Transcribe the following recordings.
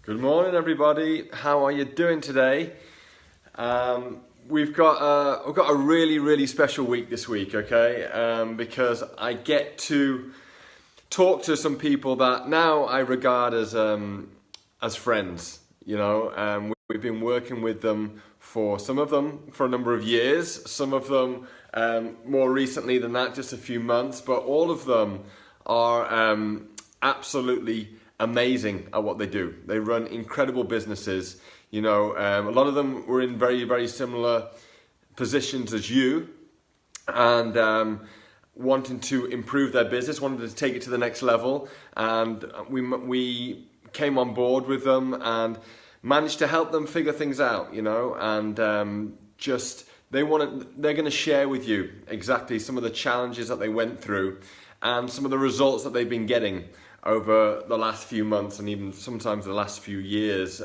Good morning, everybody. How are you doing today? We've got a really special week this week, okay? Because I get to talk to some people that now I regard as friends. We've been working with them for some of them for a number of years, some of them more recently than that, just a few months. But all of them are absolutely amazing at what they do. They run incredible businesses. A lot of them were in very similar positions as you, and wanting to improve their business, wanted to take it to the next level. And we came on board with them and managed to help them figure things out. And they're going to share with you exactly some of the challenges that they went through and some of the results that they've been getting over the last few months and even sometimes the last few years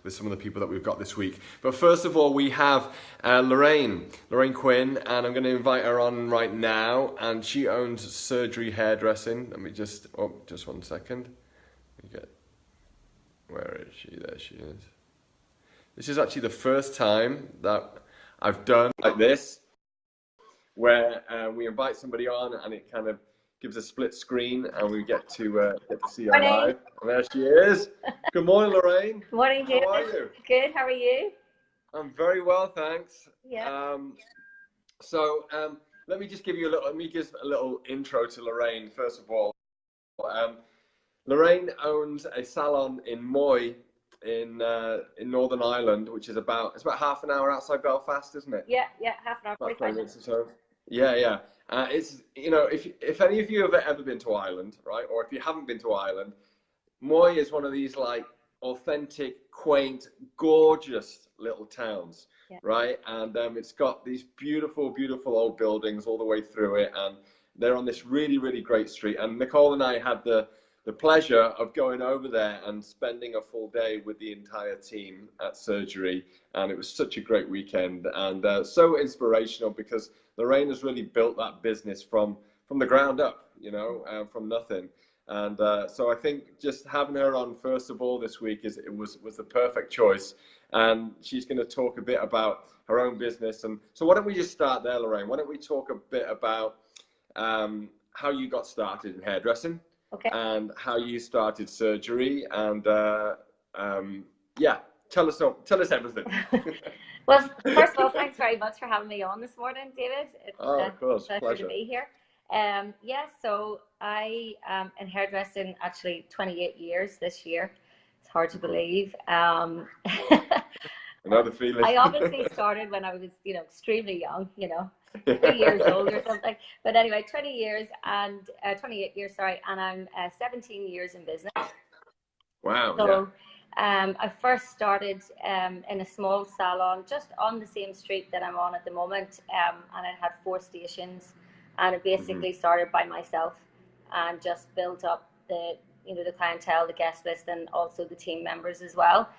with some of the people that we've got this week. But first of all, we have Lorraine Quinn, and I'm going to invite her on right now. And she owns Surgery Hairdressing. Let me just one second. Where is she? There she is. This is actually the first time that I've done like this, where we invite somebody on and it kind of gives a split screen and we get to see her live. And there she is. Good morning, Lorraine. Good morning, David. How are you? Good. How are you? I'm very well, thanks. Yeah. Let me just give you a little intro to Lorraine first of all. Lorraine owns a salon in Moy in Northern Ireland, which is about half an hour outside Belfast, isn't it? Yeah, half an hour, 45 minutes or so. Yeah. It's if any of you have ever been to Ireland, right, or if you haven't been to Ireland, Moy is one of these like authentic, quaint, gorgeous little towns, right? And it's got these beautiful old buildings all the way through it, and they're on this really great street. And Nicole and I had the pleasure of going over there and spending a full day with the entire team at Surgery, and it was such a great weekend and so inspirational because Lorraine has really built that business from the ground up, from nothing. And so I think just having her on first of all this week was the perfect choice. And she's going to talk a bit about her own business. And so why don't we just start there, Lorraine? Why don't we talk a bit about how you got started in hairdressing? Okay. And how you started Surgery, and tell us everything. Well, first of all, thanks very much for having me on this morning, David. It's of course, a pleasure to be here. So I in hairdressing actually 28 years this year. It's hard to believe. Another feeling. I obviously started when I was, extremely young, 3 years old or something. But anyway, 28 years, and I'm 17 years in business. Wow. So I first started in a small salon just on the same street that I'm on at the moment, and it had 4 stations, and it basically started by myself and just built up the clientele, the guest list, and also the team members as well.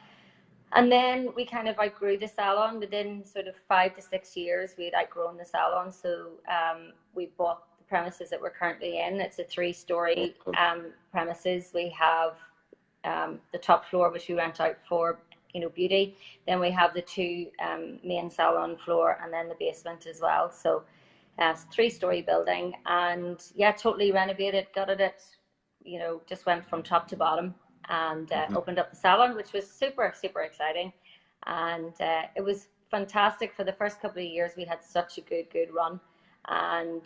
And then we kind of outgrew the salon. Within sort of 5 to 6 years, we had outgrown the salon. So we bought the premises that we're currently in. It's a 3-story premises. We have the top floor, which we rent out for, beauty. Then we have the 2 main salon floor, and then the basement as well. So it's a 3-story building, and totally renovated, gutted it, just went from top to bottom. And opened up the salon, which was super exciting, and it was fantastic. For the first couple of years we had such a good run, and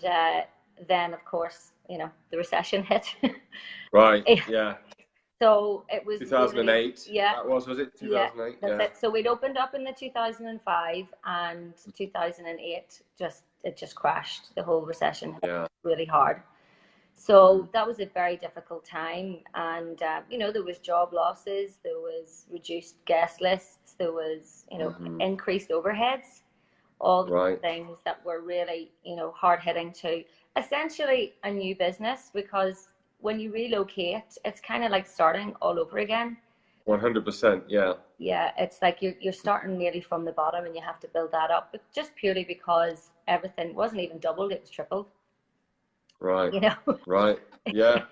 then of course the recession hit. Right. Yeah. So it was 2008. Really, was it 2008? That's it. So we'd opened up in the 2005, and 2008 it just crashed. The whole recession hit really hard. So that was a very difficult time, and there was job losses, there was reduced guest lists, there was increased overheads, all the things that were really hard hitting to essentially a new business, because when you relocate, it's kind of like starting all over again. 100%, yeah. Yeah, it's like you're starting nearly from the bottom, and you have to build that up, but just purely because everything wasn't even doubled, it was tripled. Right. Right. Yeah.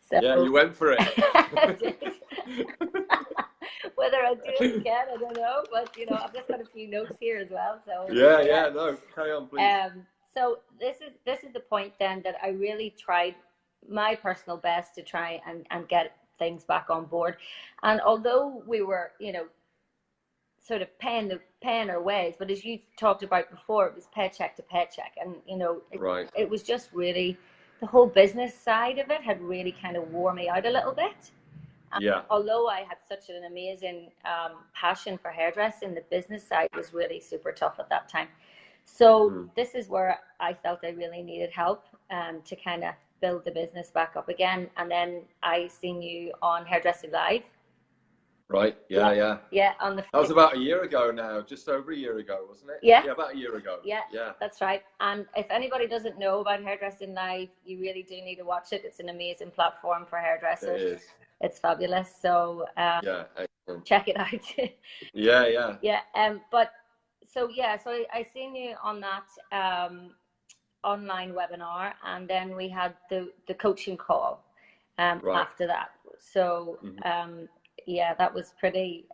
So, yeah, you went for it. Whether I do it again, I don't know. But you know, I've just got a few notes here as well. So yeah, no, carry on, please. So this is the point then that I really tried my personal best to try and get things back on board. And although we were, you know, sort of paying our ways, but as you talked about before, it was paycheck to paycheck, and you know, it was just really the whole business side of it had really kind of wore me out a little bit. Yeah. Although I had such an amazing passion for hairdressing, the business side was really super tough at that time. So this is where I felt I really needed help to kind of build the business back up again. And then I seen you on Hairdressing Live. Right. Yeah. On the. That was about a year ago now, just over a year ago, wasn't it? Yeah. Yeah, about a year ago. Yeah. That's right. And if anybody doesn't know about Hairdressing Live, you really do need to watch it. It's an amazing platform for hairdressers. It is. It's fabulous. So yeah, excellent. Check it out. Yeah. But so I seen you on that online webinar, and then we had the coaching call after that. So that was pretty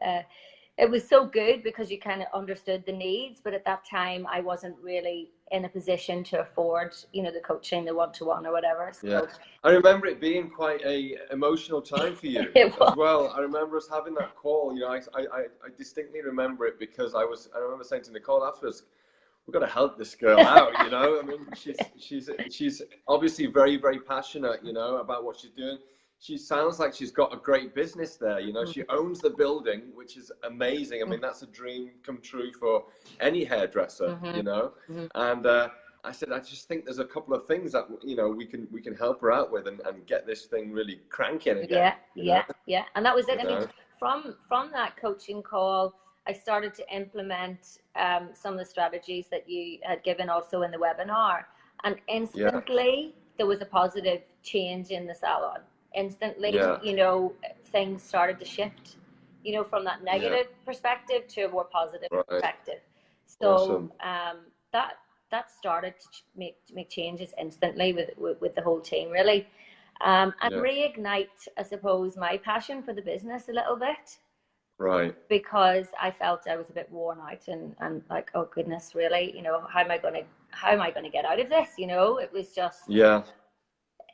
it was so good because you kind of understood the needs, but at that time I wasn't really in a position to afford, you know, the coaching, the one-to-one or whatever. So, I remember it being quite a emotional time for you as well. I remember us having that call. You know, I distinctly remember it because I remember saying to Nicole afterwards, we've got to help this girl out, you know. I mean, she's obviously very, very passionate, you know, about what she's doing. She sounds like she's got a great business there, you know. She owns the building, which is amazing. I mean, that's a dream come true for any hairdresser, you know. And I said, I just think there's a couple of things that, you know, we can help her out with and get this thing really cranking again. Yeah. And that was it. I mean, from that coaching call, I started to implement some of the strategies that you had given also in the webinar, and instantly there was a positive change in the salon. Instantly, you know, things started to shift, you know, from that negative perspective to a more positive perspective. So that started to make changes instantly with the whole team, really, and reignite, I suppose, my passion for the business a little bit. Right. Because I felt I was a bit worn out and like, oh goodness, really, you know, how am I going to get out of this? You know, it was just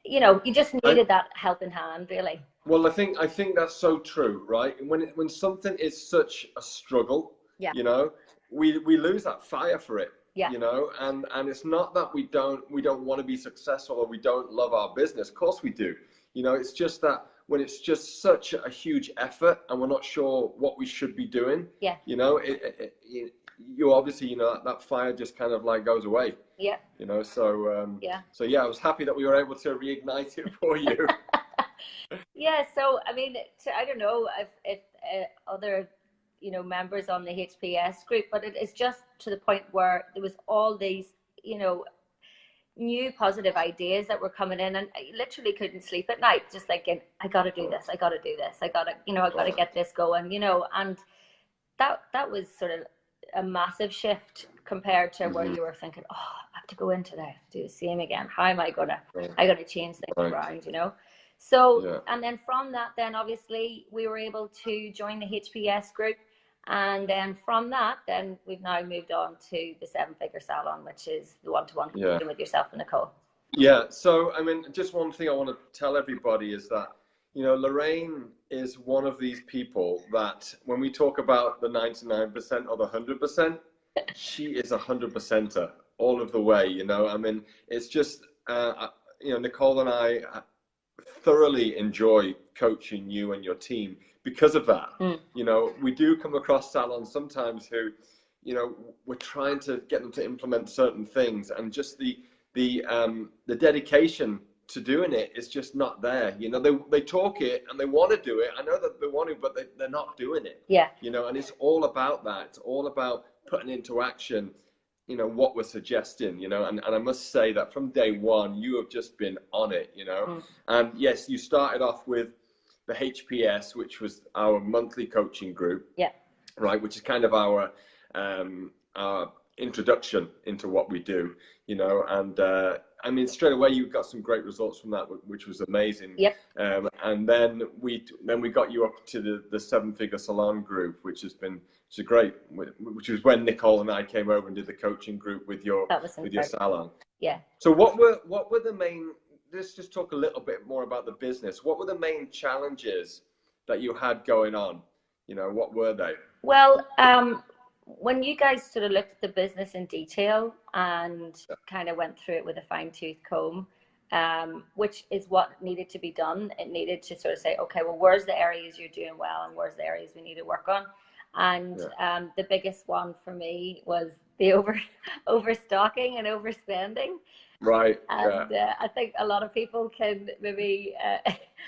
you know, you just needed that helping hand, really. Well, I think that's so true, right? When something is such a struggle, you know, we lose that fire for it. You know, and it's not that we don't want to be successful or we don't love our business. Of course we do. You know, it's just that when it's just such a huge effort and we're not sure what we should be doing, you know, you obviously, you know, that fire just kind of like goes away. You know, so I was happy that we were able to reignite it for you. So I mean, I don't know if other, you know, members on the HPS group, but it is just to the point where there was all these, you know, new positive ideas that were coming in, and I literally couldn't sleep at night, just thinking, I got to do this, I got to do this, I got to get this going, you know. And that was sort of a massive shift compared to where you were thinking, oh, I have to go in today, I have to do the same again. How am I gonna change things around, you know? So and then from that, then obviously we were able to join the HPS group. And then from that, then we've now moved on to the 7-figure salon, which is the one-to-one coaching with yourself and Nicole. Yeah. So, I mean, just one thing I want to tell everybody is that, you know, Lorraine is one of these people that when we talk about the 99% or the 100%, she is 100%er all of the way, you know. I mean, it's just, you know, Nicole and I thoroughly enjoy coaching you and your team because of that. You know, we do come across salons sometimes who, you know, we're trying to get them to implement certain things, and just the dedication to doing it is just not there. You know, they talk it and they want to do it. I know that they want to, but they're not doing it. You know, and it's all about that. It's all about putting into action, you know, what we're suggesting, you know. And I must say that from day one, you have just been on it, you know. And yes, you started off with the HPS, which was our monthly coaching group, right, which is kind of our introduction into what we do, you know. And I mean, straight away you got some great results from that, which was amazing. Yep. And then we got you up to the 7-figure salon group, which has been great. Which was when Nicole and I came over and did the coaching group with your salon. Yeah. So what were the main? Let's just talk a little bit more about the business. What were the main challenges that you had going on? You know, what were they? Well, when you guys sort of looked at the business in detail and kind of went through it with a fine-tooth comb, which is what needed to be done. It needed to sort of say, okay, well, where's the areas you're doing well and where's the areas we need to work on? And the biggest one for me was the overstocking and overspending. Right. And I think a lot of people can maybe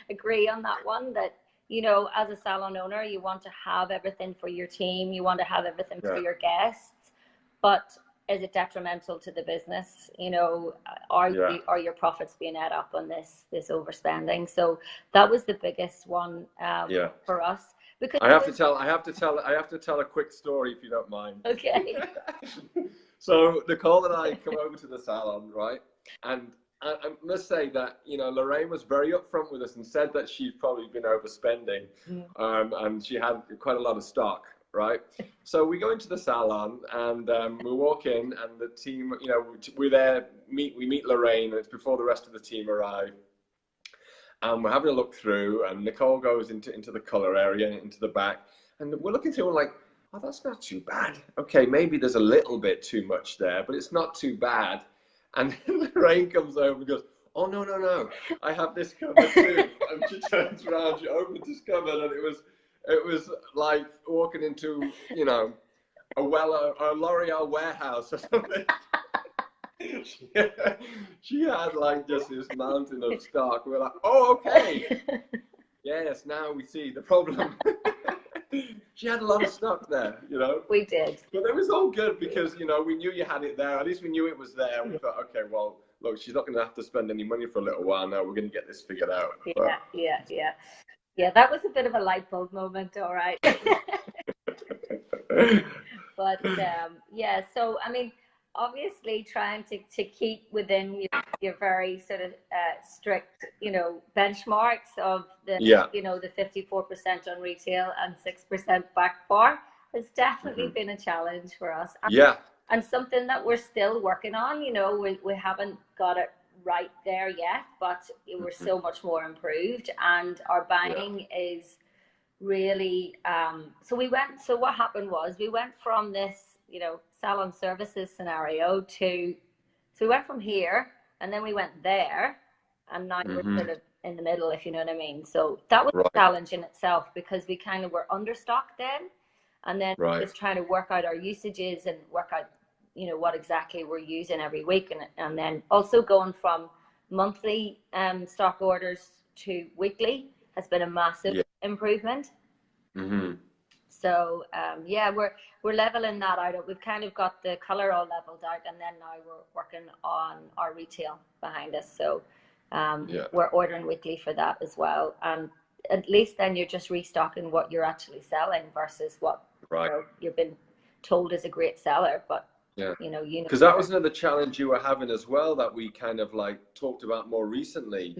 agree on that one, that, you know, as a salon owner, you want to have everything for your team, you want to have everything for your guests, but is it detrimental to the business? You know, are your profits being ate up on this overspending? So that was the biggest one for us. Because I have to tell a quick story, if you don't mind. Okay. So Nicole and I come over to the salon, right? And I must say that, you know, Lorraine was very upfront with us and said that she'd probably been overspending, and she had quite a lot of stock, right? So we go into the salon and we walk in, and the team, you know, we're there, we meet Lorraine, and it's before the rest of the team arrive. And we're having a look through, and Nicole goes into the color area, into the back, and we're looking through and like, oh, that's not too bad. Okay, maybe there's a little bit too much there, but it's not too bad. And then Lorraine comes over and goes, oh, no, I have this cover too. And she turns around, she opens this cupboard, and it was like walking into, you know, a L'Oreal warehouse or something. She had like just this mountain of stock. We're like, oh, okay. Yes, now we see the problem. She had a lot of stock there, you know. We did. But it was all good because, you know, we knew you had it there. At least we knew it was there. We thought, okay, well, look, she's not going to have to spend any money for a little while now. We're going to get this figured out. Yeah, that was a bit of a light bulb moment, all right. But, so, I mean, obviously trying to keep within your very sort of strict, you know, benchmarks of the, you know, the 54% on retail and 6% back bar has definitely been a challenge for us. And something that we're still working on. You know, we haven't got it right there yet, but we're so much more improved, and our buying is really, so what happened was we went from this, you know, salon services scenario to, so we went from here and then we went there, and now we're sort of in the middle, if you know what I mean. So that was a challenge in itself, because we kind of were understocked then, and then just trying to work out our usages and work out, you know, what exactly we're using every week, and then also going from monthly stock orders to weekly has been a massive improvement. So we're leveling that out. We've kind of got the color all leveled out, and then now we're working on our retail behind us. So we're ordering weekly for that as well, and at least then you're just restocking what you're actually selling versus what you know, you've been told is a great seller. But you know, because that was another challenge you were having as well, that we kind of like talked about more recently.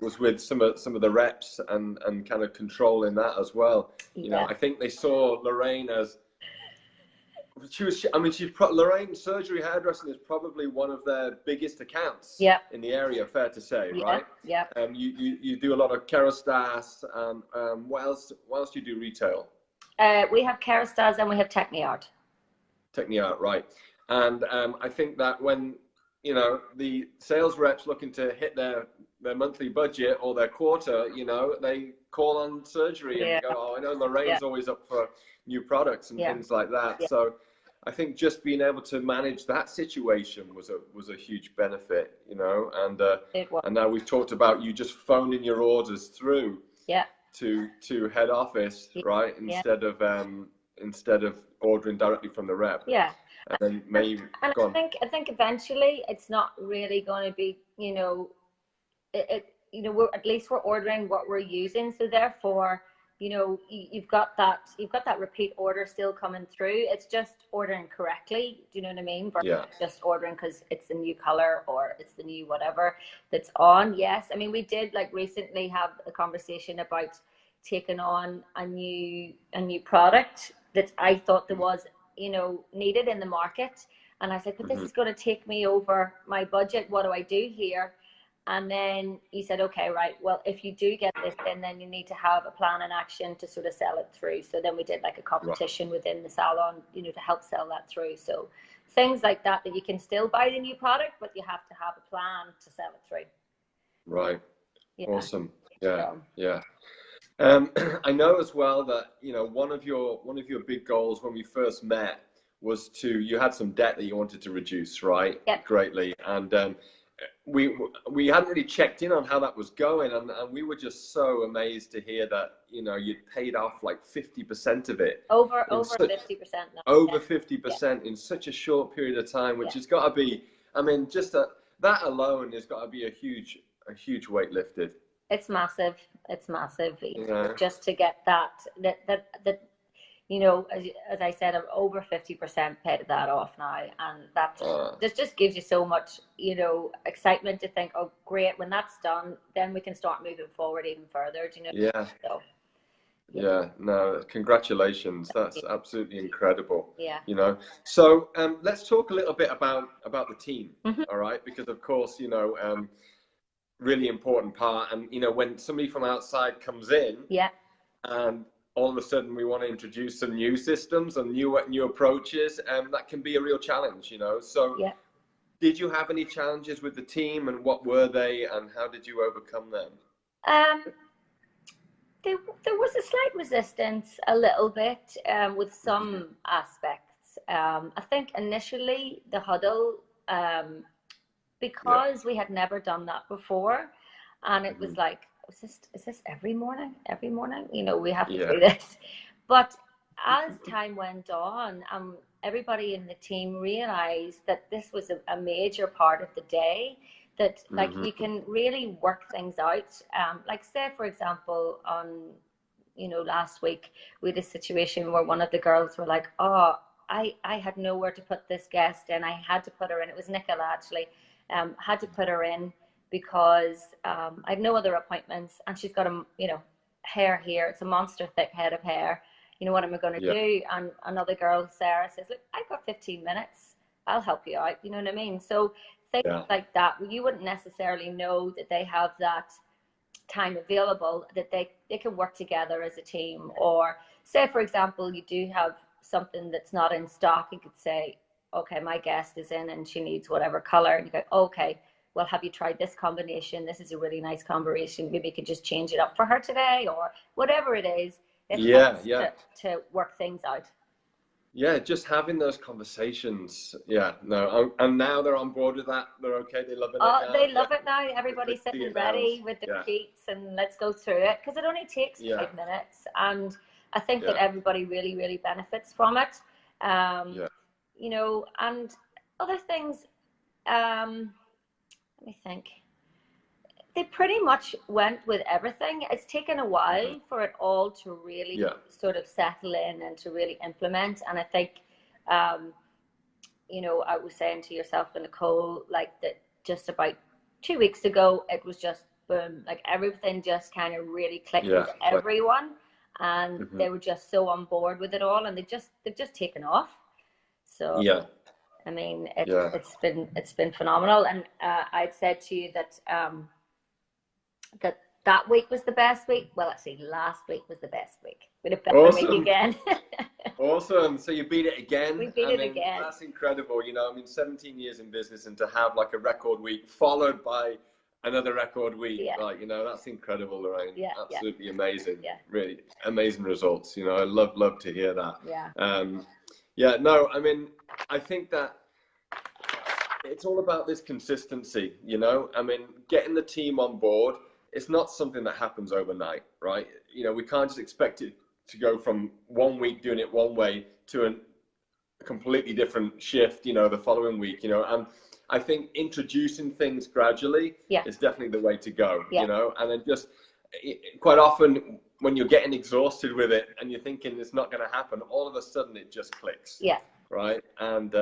Was with some of the reps and kind of controlling that as well. You know, I think they saw Lorraine as Lorraine surgery hairdressing is probably one of their biggest accounts in the area. Fair to say, right? You do a lot of Kerastase, and what else do you do retail? We have Kerastase and we have Techniart. Techniart, right. And I think that when, you know, the sales reps looking to hit their monthly budget or their quarter, you know, they call on surgery and go, oh, I know Lorraine's always up for new products and things like that. So I think just being able to manage that situation was a huge benefit, you know, and now we've talked about you just phoning your orders through to head office, right? Instead of ordering directly from the rep. And then maybe I think eventually it's not really going to be, you know, you know, we're ordering what we're using, so therefore, you've got that repeat order still coming through. It's just ordering correctly. Do you know what I mean? Versus Yeah. just ordering because it's a new color or it's the new whatever that's on. Yes, I mean we did like recently have a conversation about taking on a new product that I thought there was needed in the market, and I was like, but this is going to take me over my budget. What do I do here? And then he said, okay, right, well, if you do get this in, then you need to have a plan and action to sort of sell it through. So then we did like a competition within the salon, to help sell that through. So things like that you can still buy the new product, but you have to have a plan to sell it through. Right. Yeah. Awesome. Yeah. So. Yeah. I know as well that, one of your big goals when we first met was you had some debt that you wanted to reduce, right? Yep. Greatly. And, we hadn't really checked in on how that was going, and we were just so amazed to hear that you'd paid off like 50% of it, over 50% now. Over 50% in such a short period of time, which has got to be, I mean, just that alone has got to be a huge weight lifted. It's massive. Just to get that as I said, I'm over 50% paid that off now, and that just gives you so much, excitement to think, oh, great, when that's done, then we can start moving forward even further. Do you know? Yeah. So, yeah. No, congratulations. That's absolutely incredible. Yeah. So let's talk a little bit about the team. Mm-hmm. All right, because of course, really important part, and when somebody from outside comes in, and all of a sudden we want to introduce some new systems and new approaches, that can be a real challenge, So did you have any challenges with the team, and what were they, and how did you overcome them? There was a slight resistance a little bit with some aspects. I think initially the huddle, because we had never done that before, and it was like, is this every morning? We have to do this. But as time went on, everybody in the team realized that this was a major part of the day, that like you can really work things out. Like say, for example, on, last week we had a situation where one of the girls were like, oh, I had nowhere to put this guest in. I had to put her in. It was Nicola, actually. Had to put her in because I had no other appointments, and she's got hair here. It's a monster thick head of hair. What am I going to do? And another girl, Sarah, says, look, I've got 15 minutes. I'll help you out. You know what I mean? So things like that, you wouldn't necessarily know that they have that time available, that they can work together as a team. Or say, for example, you do have something that's not in stock. You could say, okay, my guest is in and she needs whatever color. And you go, okay, well, have you tried this combination? This is a really nice combination. Maybe you could just change it up for her today, or whatever it is. It helps to work things out. Yeah, just having those conversations. Yeah, no, and now they're on board with that. They're okay. They love it. Oh, they love it now. Everybody's sitting ready with the sheets, and let's go through it, because it only takes 5 minutes, and I think that everybody really, really benefits from it. And other things. Let me think. They pretty much went with everything. It's taken a while for it all to really sort of settle in and to really implement. And I think, I was saying to yourself and Nicole, like that just about 2 weeks ago, it was just boom, like everything just kind of really clicked with everyone, and they were just so on board with it all, and they've just taken off. So I mean, it's been phenomenal. And I'd said to you that that week was the best week. Well, actually, last week was the best week. We had a better week again. Awesome. So you beat it again. We beat it again. That's incredible. 17 years in business, and to have like a record week followed by another record week, that's incredible, Lorraine. Absolutely amazing. Really amazing results. I love to hear that. No, I mean, I think that it's all about this consistency, I mean, getting the team on board. It's not something that happens overnight, right? We can't just expect it to go from 1 week doing it one way to a completely different shift, the following week, and I think introducing things gradually is definitely the way to go, and then just quite often when you're getting exhausted with it and you're thinking it's not going to happen, all of a sudden it just clicks. Yeah. Right. And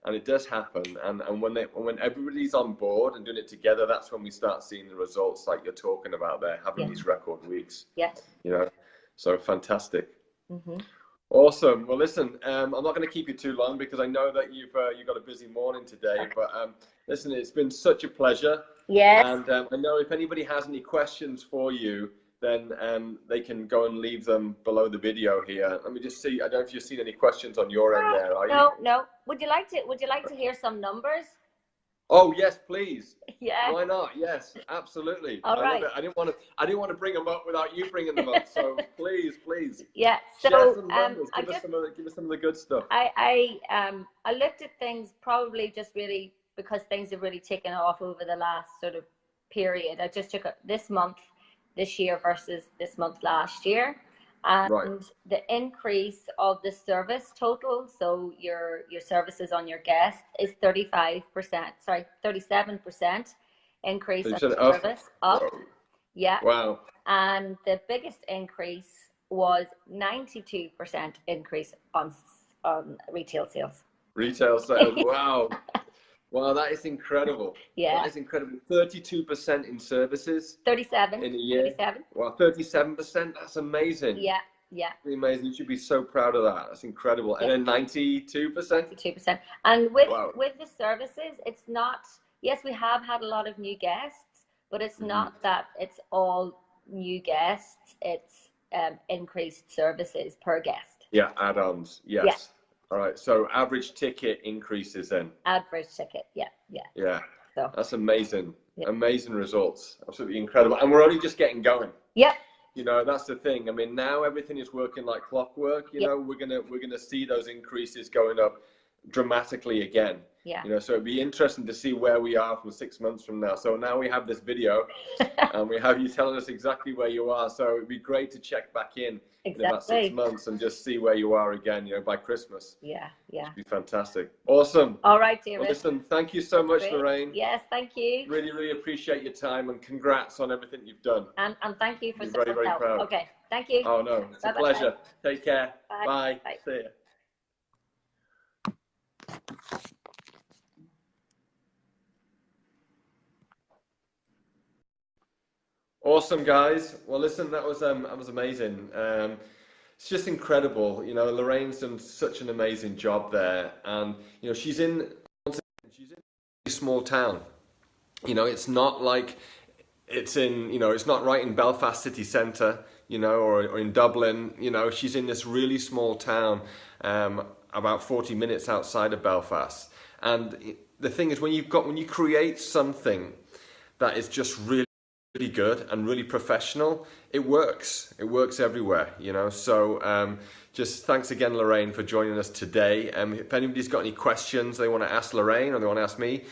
it does happen. And when everybody's on board and doing it together, that's when we start seeing the results like you're talking about there, having these record weeks. Yeah. You know, so fantastic. Mm-hmm. Awesome. Well, listen, I'm not going to keep you too long because I know that you've got a busy morning today. Okay. But listen, it's been such a pleasure. Yes. And I know if anybody has any questions for you, then they can go and leave them below the video here. Let me just see. I don't know if you've seen any questions on your end there. Are you? No. Would you like to hear some numbers? Oh yes, please. Yeah. Why not? Yes, absolutely. All right. I didn't want to bring them up without you bringing them up. So please. Yeah. So So give us some of the good stuff. I looked at things probably just really because things have really taken off over the last sort of period. I just took this month, this year versus this month last year. And the increase of the service total, so your services on your guest, is 37% increase in service up. Whoa. Yeah. Wow. And the biggest increase was 92% increase on retail sales. Retail sales. Wow. Wow, that is incredible. Yeah. That is incredible. 32% in services. 37. In a year. 37. Wow, 37%. That's amazing. Yeah. Amazing. You should be so proud of that. That's incredible. Yeah. And then 92%. 92%. And with the services, it's not. Yes, we have had a lot of new guests, but it's not that it's all new guests. It's increased services per guest. Yeah, add-ons. Yes. Yeah. All right. So average ticket increases then. Average ticket. Yeah. So that's amazing. Yeah. Amazing results. Absolutely incredible. And we're only just getting going. Yeah. You know, that's the thing. I mean, now everything is working like clockwork. You know, we're gonna see those increases going up dramatically again. Yeah. You know, so it'd be interesting to see where we are from 6 months from now. So now we have this video and we have you telling us exactly where you are. So it'd be great to check back in about 6 months and just see where you are again, you know, by Christmas. Yeah. It'd be fantastic. Awesome. All right, David. Well, listen, thank you so much, Lorraine. Yes, thank you. Really appreciate your time and congrats on everything you've done. And thank you for very help. Proud. Okay, thank you. Oh no, it's a pleasure. Take care. Bye. Bye. See ya. Awesome, guys. Well, listen, that was amazing. It's just incredible. You know, Lorraine's done such an amazing job there, and you know, she's in a small town. You know, it's not like it's in, you know, it's not right in Belfast city centre, you know, or in Dublin. You know, she's in this really small town, about 40 minutes outside of Belfast. And the thing is, when you create something that is just really good and really professional, it works everywhere, you know. So just thanks again, Lorraine, for joining us today. If anybody's got any questions they want to ask Lorraine or they want to ask me,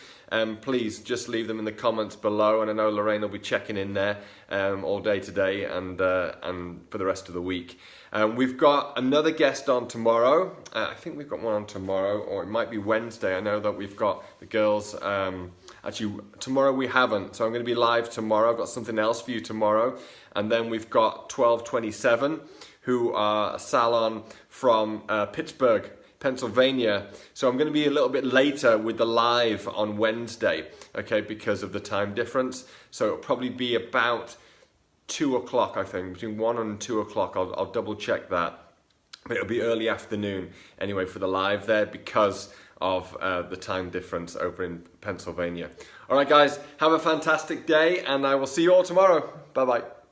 please just leave them in the comments below, and I know Lorraine will be checking in there all day today and for the rest of the week. We've got another guest on tomorrow. I think we've got one on tomorrow, or it might be Wednesday. I know that we've got the girls. Actually, tomorrow we haven't, so I'm going to be live tomorrow. I've got something else for you tomorrow. And then we've got 1227, who are a salon from Pittsburgh, Pennsylvania. So I'm going to be a little bit later with the live on Wednesday, okay, because of the time difference. So it'll probably be about 2 o'clock, I think, between 1 and 2 o'clock. I'll double check that. But it'll be early afternoon anyway for the live there because of the time difference over in Pennsylvania. All right, guys, have a fantastic day, and I will see you all tomorrow. Bye-bye.